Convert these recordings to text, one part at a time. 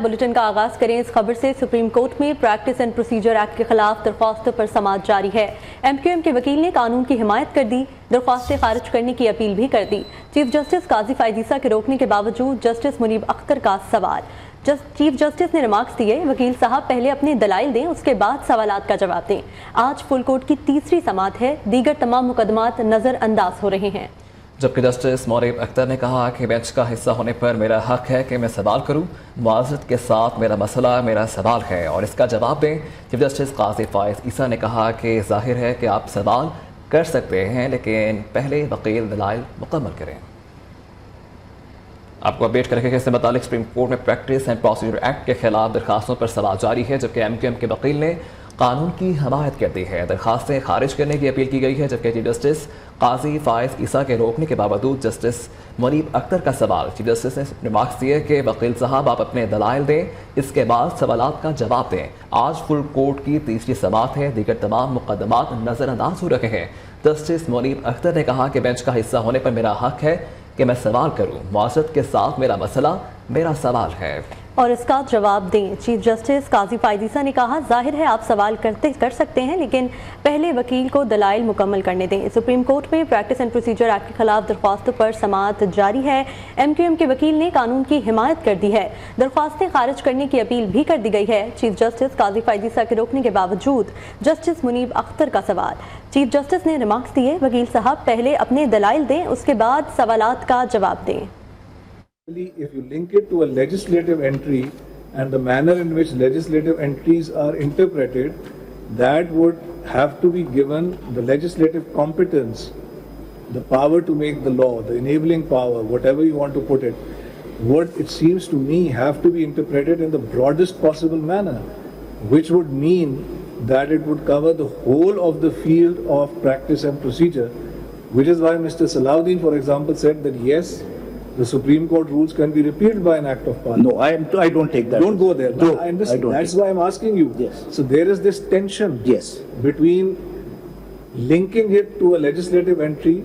Bulletin का आगाज करें इस खबर से। सुप्रीम कोर्ट में प्रैक्टिस एंड प्रोसीजर एक्ट के खिलाफ दरख्वास्तों पर समाअत जारी है। MQM के वकील ने कानून की हिमायत कर दी, दरख्वास्तें खारिज करने की अपील भी कर दी। चीफ जस्टिस काजी फायदीसा के रोकने के बावजूद जस्टिस मुनीब अख्तर का सवाल। चीफ जस्टिस ने रिमार्क्स दिए, वकील साहब पहले अपने दलाइल दें, उसके बाद सवालात का जवाब दें। आज फुल कोर्ट की तीसरी समाअत है, दीगर तमाम मुकदमात नजरअंदाज हो रहे हैं। जबकि जस्टिस मुनीब अख्तर ने कहा कि बेंच का हिस्सा होने पर मेरा हक है कि मैं सवाल करूं, मुआवजत के साथ मेरा मसला मेरा सवाल है और इसका जवाब दें। चीफ जस्टिस काजी फायदीसा ने कहा कि जाहिर है कि आप सवाल कर सकते हैं, लेकिन पहले वकील दलाइल मुकम्मल करें। आपको अपडेट करेंगे कि इससे मुतालिक सुप्रीम कोर्ट में प्रैक्टिस एंड प्रोसीजर एक्ट के खिलाफ दरखास्तों पर सवाल जारी है, जबकि MQM के वकील ने कानून की हमायत कर दी है। दरखास्तें खारिज करने की अपील की गई है, जबकि चीफ जस्टिस काजी फायदीसा के रोकने के बावजूद जस्टिस मुनीब अख्तर का सवाल। चीफ जस्टिस ने रिमार्क्स दिए कि वकील साहब आप अपने दलाइल दें, इसके बाद सवालात का जवाब दें। आज फुल कोर्ट की तीसरी समाअत है, दीगर तमाम मुकदमात नजरअंदाज हो रहे हैं। जस्टिस मुनीब अख्तर ने कहा कि बेंच का हिस्सा होने पर मेरा हक है कि मैं सवाल करूं, मुआवजत के साथ मेरा मसला मेरा सवाल है और इसका जवाब दें। चीफ जस्टिस काजी फायदीसा ने कहा, जाहिर है आप सवाल कर सकते हैं, लेकिन पहले वकील को दलाइल मुकम्मल करने दें। सुप्रीम कोर्ट में प्रैक्टिस एंड प्रोसीजर एक्ट के खिलाफ दरख्वास्तों पर समाअत जारी है। MQM के वकील ने कानून की हिमायत कर दी है, दरख्वास्तें खारिज करने की अपील भी कर दी गई है। चीफ जस्टिस काजी फायदीसा के रोकने के बावजूद जस्टिस मुनीब अख्तर का सवाल। चीफ जस्टिस ने रिमार्क्स दिए, वकील साहब पहले अपने दलाइल दें, उसके बाद सवालात का जवाब दें। If you link it to a legislative entry and the manner in which legislative entries are interpreted, that would have to be given the legislative competence, the power to make the law, the enabling power, whatever you want to put it, would, it seems to me, have to be interpreted in the broadest possible manner, which would mean that it would cover the whole of the field of practice and procedure, which is why Mr. Salahuddin, for example, said that yes, the Supreme Court rules can be repealed by an act of Parliament. No, I don't take that. Don't go there. No, I understand. I don't. That's why I'm asking you. Yes. So there is this tension. Yes. Between linking it to a legislative entry,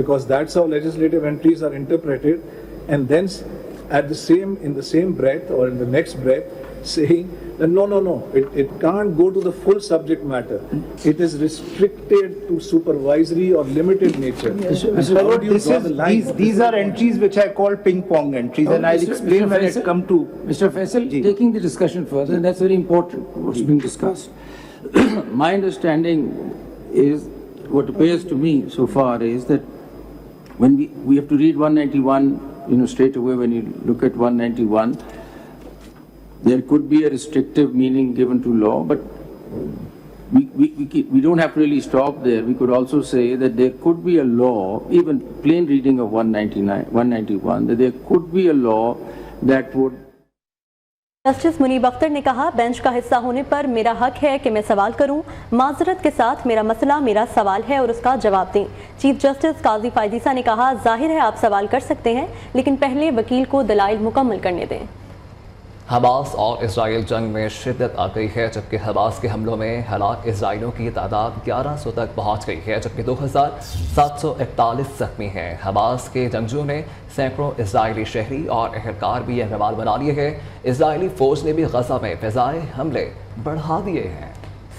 because that's how legislative entries are interpreted, and then in the same breath or in the next breath, saying that no, it can't go to the full subject matter. It is restricted to supervisory or limited nature. These are entries which I call ping pong entries, and I'll explain when it come to Mr. Faisal, taking the discussion further, and that's very important what's being discussed. My understanding is, what appears to me so far is that when we have to read 191, straight away when you look at 191, there could be a restrictive meaning given to law, but we don't have to really stop there. We could also say that there could be a law, even plain reading of 191, that there could be a law that would. Justice Munib Akhtar ने कहा, bench का हिस्सा होने पर मेरा हक है कि मैं सवाल करूं, माजरत के साथ मेरा मसला मेरा सवाल है और उसका जवाब दें। चीफ जस्टिस काजी फायदीसा ने कहा, जाहिर है आप सवाल कर सकते हैं, लेकिन पहले वकील को दलाइल मुकम्मल करने दें। हमास और इजराइल जंग में शिद्दत आ गई है, जबकि हमास के हमलों में हलाक इजराइलियों की तादाद 1100 तक पहुंच गई है, जबकि 2741 जख्मी हैं। हमास के जंगजू ने सैकड़ों इजरायली शहरी और एहलकार भी अहवाल बना लिए हैं। इजरायली फौज ने भी गजा में फ़िज़ाई हमले बढ़ा दिए हैं।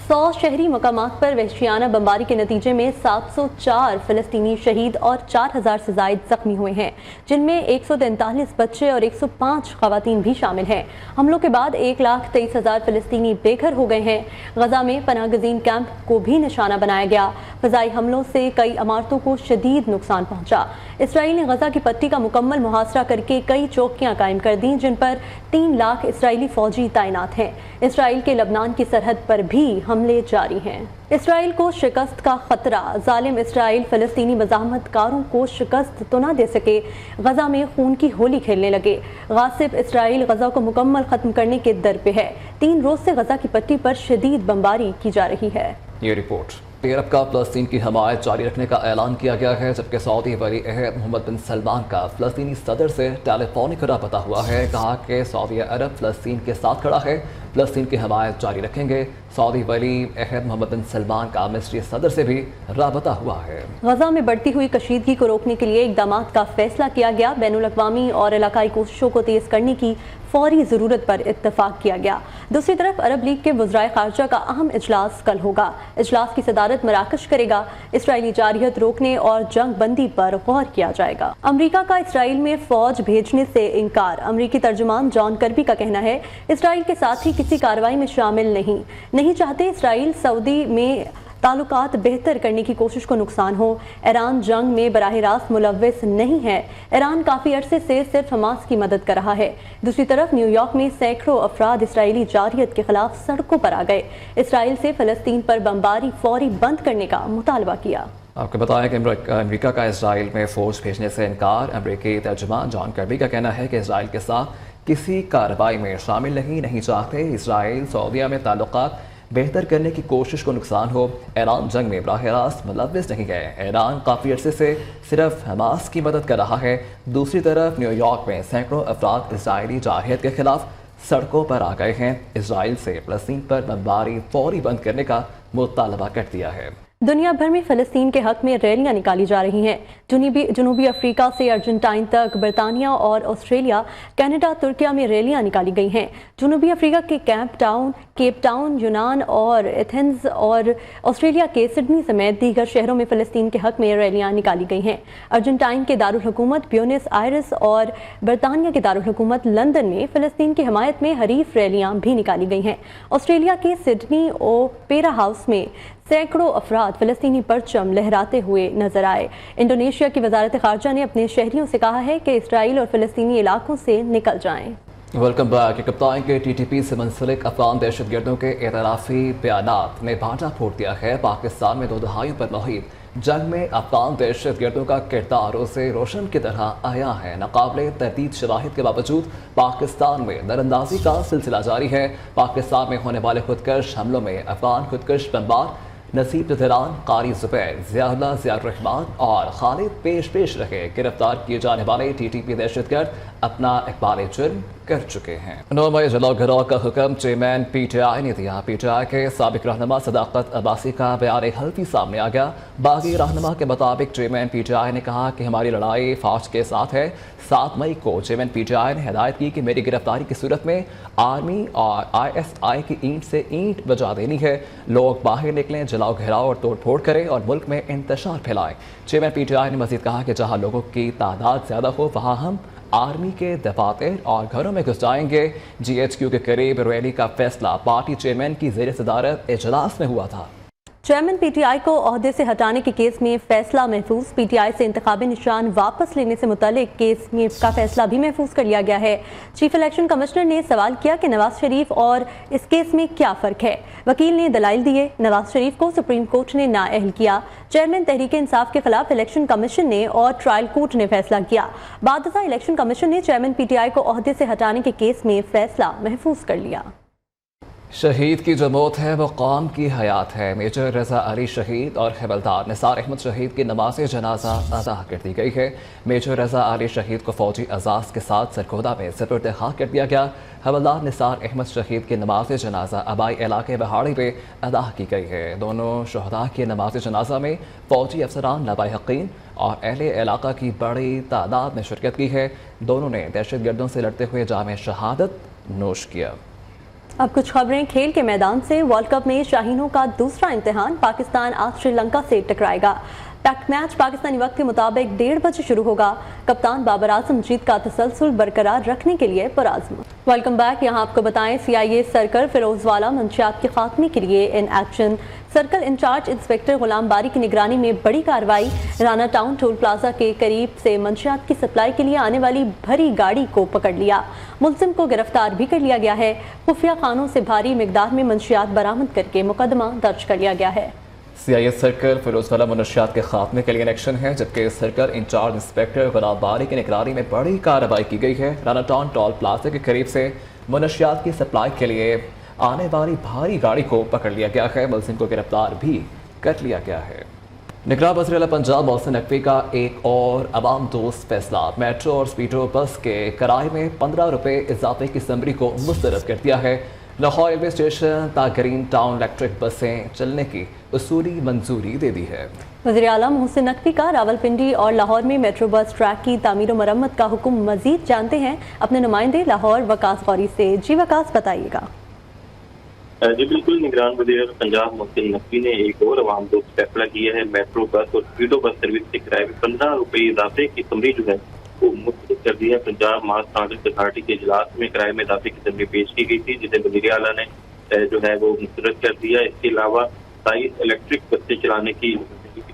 100 शहरी मकामात पर वहशियाना बमबारी के नतीजे में 704 फ़लस्तीनी शहीद और 4000 से ज़ायद ज़ख्मी हुए हैं, जिनमें 143 बच्चे और 105 ख़वातीन भी शामिल हैं। हमलों के बाद 1,23,000 फ़लस्तीनी बेघर हो गए हैं। गजा में पनाहगज़ीन कैंप को भी निशाना बनाया गया। फ़ज़ाई हमलों से कई इमारतों को शदीद नुकसान पहुँचा। इसराइल ने गजा की पट्टी का मुकम्मल मुहासरा करके कई चौकियाँ कायम कर दी, जिन पर 3 लाख इसराइली फ़ौजी तैनात हैं। इसराइल के लबनान की सरहद पर भी हमले जारी हैं। इसराइल को शिकस्त का खतरा। जालिम इसराइल फ़लस्तीनी मज़ाहमतकारों को शिकस्त तो ना दे सके, गजा में खून की होली खेलने लगे। गासिब इसराइल गजा को मुकम्मल ख़त्म करने के दर पे है। 3 रोज़ से गजा की पट्टी पर शदीद बमबारी की जा रही है। ये रिपोर्ट अरब का फ़लस्तीन की हमायत जारी रखने का ऐलान किया गया है, जबकि सऊदी वली अहद मोहम्मद बिन सलमान का फ़लस्तीनी सदर से टेलीफोनिक राबता हुआ है। कहा कि सऊदी अरब फ़लस्तीन के साथ खड़ा है, फ़लस्तीन की हमायत जारी रखेंगे। سعودی ولی عہد محمد بن سلمان کا مصری صدر سے بھی رابطہ ہوا ہے۔ غزہ میں بڑھتی ہوئی کشیدگی کو روکنے کے لیے اقدامات کا فیصلہ کیا گیا۔ بین الاقوامی اور علاقائی کوششوں کو تیز کرنے کی فوری ضرورت پر اتفاق کیا گیا۔ دوسری طرف عرب لیگ کے وزرائے خارجہ کا اہم اجلاس کل ہوگا۔ اجلاس کی صدارت مراکش کرے گا۔ اسرائیلی جارحیت روکنے اور جنگ بندی پر غور کیا جائے گا۔ امریکہ کا اسرائیل میں فوج بھیجنے سے انکار۔ امریکی ترجمان جان کربی کا کہنا ہے اسرائیل کے ساتھی کسی کارروائی میں شامل نہیں چاہتے اسرائیل سعودی میں تعلقات بہتر کرنے کی کوشش کو نقصان ہو۔ ایران جنگ میں براہ راست ملوث نہیں ہے۔ ایران کافی عرصے سے صرف حماس کی مدد کر رہا ہے۔ دوسری طرف نیو یارک میں سینکڑوں افراد اسرائیلی جارحیت کے خلاف سڑکوں پر آ گئے۔ اسرائیل سے فلسطین پر بمباری فوری بند کرنے کا مطالبہ کیا۔ آپ کو بتایا کہ امریکہ کا اسرائیل میں فوج بھیجنے سے انکار۔ امریکی ترجمان جان کربی کا کہنا ہے کہ اسرائیل کے ساتھ کسی کارروائی میں شامل نہیں چاہتے اسرائیل سعودیہ میں تعلقات بہتر کرنے کی کوشش کو نقصان ہو۔ ایران جنگ میں براہ راست ملوث نہیں ہے۔ ایران کافی عرصے سے صرف حماس کی مدد کر رہا ہے۔ دوسری طرف نیو یارک میں سینکڑوں افراد اسرائیلی جارحیت کے خلاف سڑکوں پر آ گئے ہیں۔ اسرائیل سے فلسطین پر بمباری فوری بند کرنے کا مطالبہ کر دیا ہے۔ دنیا بھر میں فلسطین کے حق میں ریلیاں نکالی جا رہی ہیں۔ جنوبی افریقہ سے ارجنٹائن تک، برطانیہ اور آسٹریلیا، کینیڈا، ترکیہ میں ریلیاں نکالی گئی ہیں۔ جنوبی افریقہ کے کیپ ٹاؤن، یونان اور ایتھنز اور آسٹریلیا کے سڈنی سمیت دیگر شہروں میں فلسطین کے حق میں ریلیاں نکالی گئی ہیں۔ ارجنٹائن کے دارالحکومت بیونس آئرس اور برطانیہ کے دارالحکومت لندن میں فلسطین کی حمایت میں حریف ریلیاں بھی نکالی گئی ہیں۔ آسٹریلیا کے سڈنی اوپیرا ہاؤس میں سینکڑوں افراد فلسطینی پرچم لہراتے ہوئے نظر آئے۔ انڈونیشیا کی وزارت خارجہ نے اپنے شہریوں سے کہا ہے کہ اسرائیل اور فلسطینی علاقوں سے نکل جائیں۔ Welcome back. کپتان کے ٹی ٹی پی سے منسلک افغان دہشت گردوں کے اعترافی بیانات نے بھانڈا پھوڑ دیا ہے۔ پاکستان میں 2 دہائیوں پر محیط جنگ میں افغان دہشت گردوں کا کردار اسے روشن کی طرح آیا ہے۔ ناقابل تردید شواہد کے باوجود پاکستان میں نراندازی کا سلسلہ جاری ہے۔ پاکستان میں ہونے والے خودکش حملوں میں افغان خودکش بمبار نصیب زدران، قاری زبیر، ضیاء اللہ ضیاء الرحمان اور خالد پیش رہے۔ گرفتار کیے جانے والے ٹی ٹی پی دہشت گرد اپنا اقبال جرم کر چکے ہیں۔ 9 مئی جلاؤ گھراؤ کا حکم چیئرمین پی ٹی آئی نے دیا۔ پی ٹی آئی کے سابق رہنما صداقت عباسی کا بیان حلفی سامنے آ گیا۔ باغی رہنما کے مطابق چیئرمین پی ٹی آئی نے کہا کہ ہماری لڑائی فوج کے ساتھ ہے۔ 7 مئی کو چیئرمین پی ٹی آئی نے ہدایت کی کہ میری گرفتاری کی صورت میں آرمی اور آئی ایس آئی کی اینٹ سے اینٹ بجا دینی ہے۔ لوگ باہر نکلیں، جلاؤ گھراؤ اور توڑ پھوڑ کریں اور ملک میں انتشار پھیلائیں۔ چیئرمین پی ٹی آئی نے مزید کہا کہ جہاں لوگوں کی تعداد زیادہ ہو وہاں ہم آرمی کے دفاتر اور گھروں میں گھس جائیں گے۔ جی ایچ کیو کے قریب ریلی کا فیصلہ پارٹی چیئرمین کی زیر صدارت اجلاس میں ہوا تھا۔ چیئرمین پی ٹی آئی کو عہدے سے ہٹانے کے کیس میں فیصلہ محفوظ۔ پی ٹی آئی سے انتخابی نشان واپس لینے سے متعلق کیس میں کا فیصلہ بھی محفوظ کر لیا گیا ہے۔ چیف الیکشن کمشنر نے سوال کیا کہ نواز شریف اور اس کیس میں کیا فرق ہے۔ وکیل نے دلائل دیے۔ نواز شریف کو سپریم کورٹ نے نااہل کیا۔ چیئرمین تحریک انصاف کے خلاف الیکشن کمیشن نے اور ٹرائل کورٹ نے فیصلہ کیا۔ بعد ازاں الیکشن کمیشن نے چیئرمین پی ٹی آئی کو عہدے سے ہٹانے کے کیس میں فیصلہ محفوظ کر لیا۔ شہید کی جو موت ہے وہ قوم کی حیات ہے۔ میجر رضا علی شہید اور حوالدار نثار احمد شہید کی نماز جنازہ ادا کر دی گئی ہے۔ میجر رضا علی شہید کو فوجی اعزاز کے ساتھ سرگودا میں سپرد خاک کر دیا گیا۔ حوالدار نثار احمد شہید کی نماز جنازہ آبائی علاقے بہاڑی میں ادا کی گئی ہے۔ دونوں شہداء کی نماز جنازہ میں فوجی افسران، لواحقین اور اہل علاقہ کی بڑی تعداد نے شرکت کی ہے۔ دونوں نے دہشت گردوں سے لڑتے ہوئے جام شہادت نوش کیا۔ اب کچھ خبریں کھیل کے میدان سے۔ ورلڈ کپ میں شاہینوں کا دوسرا امتحان، پاکستان آج سری لنکا سے ٹکرائے گا۔ پیکٹ میچ پاکستانی وقت کے مطابق 1:30 بجے شروع ہوگا۔ کپتان بابر اعظم جیت کا تسلسل برقرار رکھنے کے لیے پرعزم۔ Welcome back. یہاں آپ کو بتائیں سی آئی اے سرکل فیروز والا منشیات کے خاتمے کے لیے in action. Circle incharge inspector Ghulam Bari کی نگرانی میں بڑی کارروائی۔ رانا ٹاؤن ٹول پلازا کے قریب سے منشیات کی سپلائی کے لیے آنے والی بھری گاڑی کو پکڑ لیا۔ ملزم کو گرفتار بھی کر لیا گیا ہے۔ خفیہ خانوں سے بھاری مقدار میں منشیات برآمد کر کے مقدمہ درج کر لیا گیا ہے۔ سی آئی اے سرکل فیروز والا منشیات کے خاتمے کے لیے ایکشن ہے، جبکہ circle incharge inspector Ghulam Bari کی نگرانی میں بڑی کارروائی کی گئی ہے۔ رانا ٹاؤن ٹول پلازا کے قریب سے منشیات کی سپلائی کے لیے آنے والی بھاری گاڑی کو پکڑ لیا گیا ہے۔ ملزم کو گرفتار بھی کر لیا گیا ہے۔ نگراں وزیر اعلیٰ پنجاب محسن نقوی کا ایک اور عوام دوست فیصلہ، میٹرو اور اسپیڈو بس کے کرائے میں 15 روپے اضافے کی سمری کو مسترد کر دیا ہے۔ लाहौर रेलवे स्टेशन तक ग्रीन टाउन इलेक्ट्रिक बसें चलने की उसूली मंजूरी दे दी है। वज़ीर आलम मोहसिन नकवी का रावलपिंडी और लाहौर में मेट्रो बस ट्रैक की तामीर और मरम्मत का हुक्म। मजीद जानते हैं अपने नुमाइंदे लाहौर वकास गौरी से। जी वकास, बताइएगा। जी बिल्कुल, निगरान वज़ीर पंजाब मोहसिन नकवी ने एक और अवाम को फैसला किया है। मेट्रो बस और स्पीडो बस सर्विस के किराए में 15 रुपये इजाफे की तमरी जो है वो मुस्तरद कर दी है। पंजाब मास ट्रांजिट अथॉरिटी के इजलास में किराए में इजाफे की तमरी पेश की गई थी, जिसे वज़ीर आला ने जो है वो मुस्तरद कर दिया। इसके अलावा 22 इलेक्ट्रिक बसें चलाने की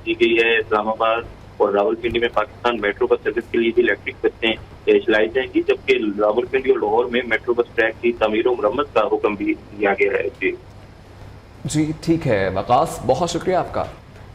दी गई है। इस्लामाबाद और रावलपिंडी में पाकिस्तान मेट्रो बस सर्विस के लिए भी इलेक्ट्रिक बसें चलाई जाएंगी, जबकि रावलपिंडी और लाहौर में मेट्रो बस ट्रैक की तामीर और मरम्मत का हुक्म भी दिया गया है। जी ठीक है वकास, बहुत शुक्रिया आपका।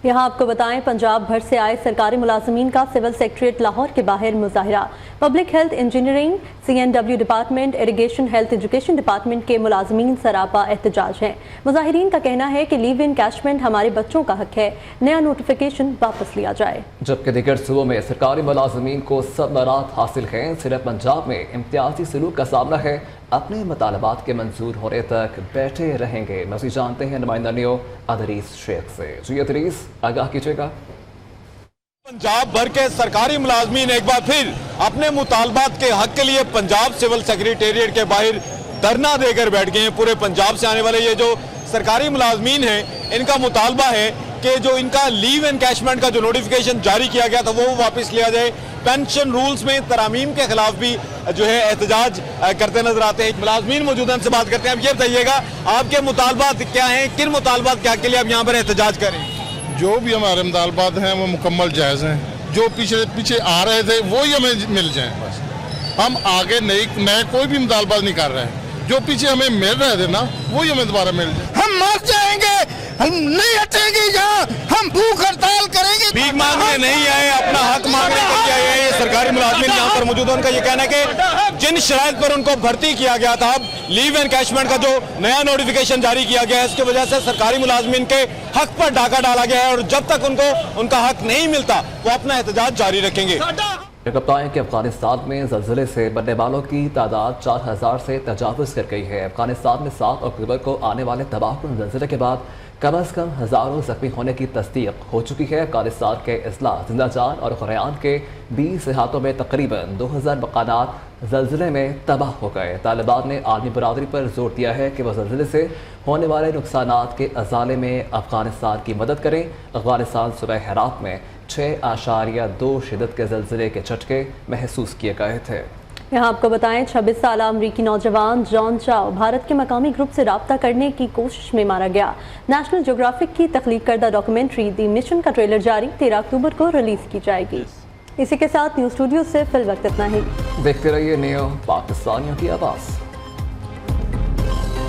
यहाँ आपको बताएं, पंजाब भर से आए सरकारी मुलाजमीन का सिविल सेक्रेटरीट लाहौर के बाहर मुजाहिरा। Public health engineering, CNW department, irrigation, health education department के मुलाजमीन सरापा एहतजाज हैं। मुजाहिरीन का कहना है कि लीव इन कैशमेंट हमारे बच्चों का हक है, नया नोटिफिकेशन वापस लिया जाए। जबकि दीगर सूबों में सरकारी मुलाजमीन को सब मराहत हासिल हैं, सिर्फ पंजाब में इम्तियाजी सलूक का सामना है। अपने मुतालबात के मंजूर होने तक बैठे रहेंगे। मज़ीद जानते हैं नुमाइंदा नियो अदरीस शेख से। जी अदरीस, आगाह कीजिएगा। पंजाब भर के सरकारी मुलाजमीन एक बार फिर अपने मुतालबात के हक के लिए पंजाब सिविल सेक्रेटेरिएट के बाहर धरना देकर बैठ गए हैं। पूरे पंजाब से आने वाले ये जो सरकारी मुलाजमीन हैं, इनका मुतालबा है कि जो इनका लीव एनकैशमेंट का जो नोटिफिकेशन जारी किया गया था वो वापस लिया जाए। पेंशन रूल्स में तरामीम के खिलाफ भी जो है एहतजाज करते नजर आते हैं। मुलाजमीन मौजूद हैं, हमसे बात करते हैं। अब ये बताइएगा, आपके मुतालबात क्या हैं, किन मुतालबात क्या के लिए आप यहाँ पर एहतजाज करें? जो भी हमारे मुतालबात हैं वो मुकम्मल जायज़ हैं। जो पीछे आ रहे थे वो ही हमें मिल जाएं। बस हम आगे नए कोई भी मुतालबात नहीं कर रहे हैं। जो पीछे हमें मिल रहे थे ना वही हमें दोबारा मिल जाए। हम मर जाएंगे, हम नहीं हटेंगे यहाँ, हम भूख हड़ताल करेंगे। भीख मांगने नहीं आए, अपना हक मांगने के लिए आए हैं। ये सरकारी मुलाजमीन यहाँ पर मौजूद है। उनका ये कहना है कि जिन शराइत पर उनको भर्ती किया गया था, अब लीव एनकैशमेंट का जो नया नोटिफिकेशन जारी किया गया है, इसकी वजह से सरकारी मुलाजमीन के हक पर डाका डाला गया है और जब तक उनको उनका हक नहीं मिलता वो अपना एहतजाज जारी रखेंगे। बताएं कि अफगानिस्तान में ज़लज़ले से मरने वालों की तादाद 4000 से तजावुज़ कर गई है। अफगानिस्तान में 7 अक्टूबर को आने वाले तबाहकुन ज़लज़ले के बाद कम अज़ कम हज़ारों ज़ख्मी होने की तस्दीक हो चुकी है। अफगानिस्तान के इस्लाह, जिंदाजान और खुरयान के 20 इहातों में तकरीबन 2000 मकानात ज़लज़ले में तबाह हो गए। तालिबान ने आलमी बरादरी पर जोर दिया है कि वह ज़लज़ले से होने वाले नुकसानात के अज़ाले में अफगानिस्तान की मदद करें। अफगानिस्तान सुबह हेरात में 6.2 शिदत के ज़लज़ले के झटके महसूस किए गए थे। यहाँ आपको बताएं, 26 साल अमरीकी नौजवान जॉन चाओ भारत के मकामी ग्रुप से राब्ता करने की कोशिश में मारा गया। नेशनल ज्योग्राफिक की तख्लीक करदा डॉक्यूमेंट्री दी मिशन का ट्रेलर जारी 13 अक्टूबर को रिलीज की जाएगी। इसी के साथ न्यूज़ स्टूडियो से फिल वक्त इतना ही। देखते रहिए नियो पाकिस्तानियों की आवाज़।